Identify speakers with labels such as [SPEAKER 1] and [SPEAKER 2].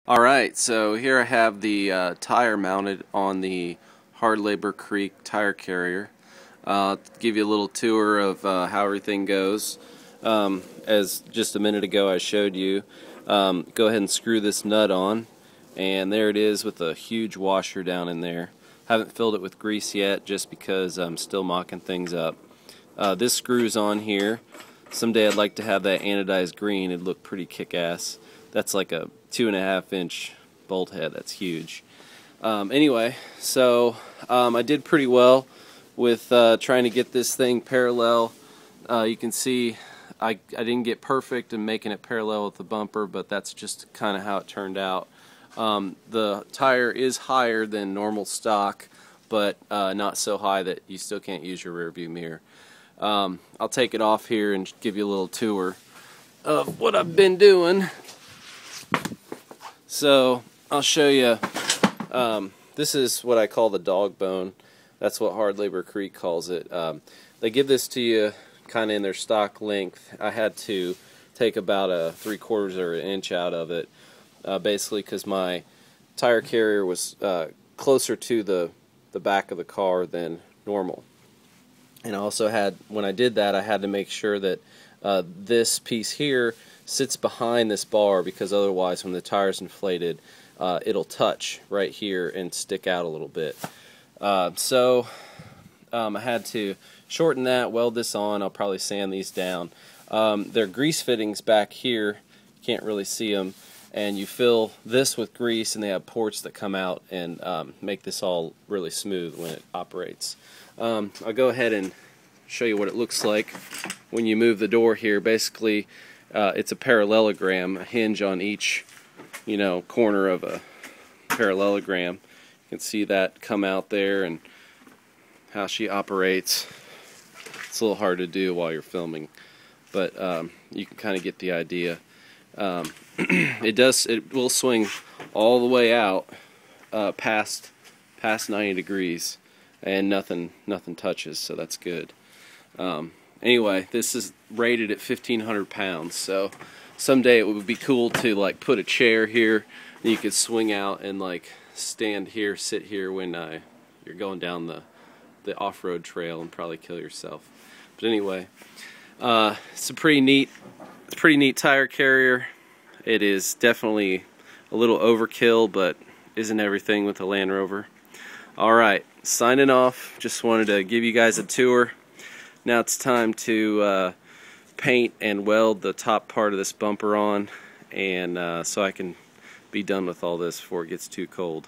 [SPEAKER 1] Alright, so here I have the tire mounted on the Hard Labor Creek tire carrier. I'll give you a little tour of how everything goes. As just a minute ago I showed you, go ahead and screw this nut on, and there it is with a huge washer down in there. Haven't filled it with grease yet just because I'm still mocking things up. This screws on here. Someday I'd like to have that anodized green. It'd look pretty kick-ass. That's like a 2.5 inch bolt head. That's huge. Anyway, so I did pretty well with trying to get this thing parallel. You can see I didn't get perfect in making it parallel with the bumper, but that's just kind of how it turned out. The tire is higher than normal stock, but not so high that you still can't use your rear view mirror. I'll take it off here and give you a little tour of what I've been doing. So I'll show you, this is what I call the dog bone. That's what Hard Labor Creek calls it. They give this to you kind of in their stock length. I had to take about a 3/4 or an inch out of it, basically because my tire carrier was closer to the back of the car than normal. And I also had, when I did that, I had to make sure that this piece here sits behind this bar, because otherwise when the tire's inflated it'll touch right here and stick out a little bit. So I had to shorten that, weld this on. I'll probably sand these down. There are grease fittings back here, can't really see them, and you fill this with grease, and they have ports that come out and make this all really smooth when it operates. I'll go ahead and show you what it looks like when you move the door here. Basically it's a parallelogram, a hinge on each corner of a parallelogram. You can see that come out there and how she operates. It's a little hard to do while you're filming, but you can kind of get the idea. It will swing all the way out past 90 degrees, and nothing touches, so that's good. Anyway, this is rated at 1,500 pounds, so someday it would be cool to like put a chair here and you could swing out and like stand here, sit here when you're going down the off-road trail and probably kill yourself. But anyway, it's a pretty neat tire carrier. It is definitely a little overkill, but isn't everything with a Land Rover. Alright, signing off. Just wanted to give you guys a tour. Now it's time to paint and weld the top part of this bumper on, and so I can be done with all this before it gets too cold.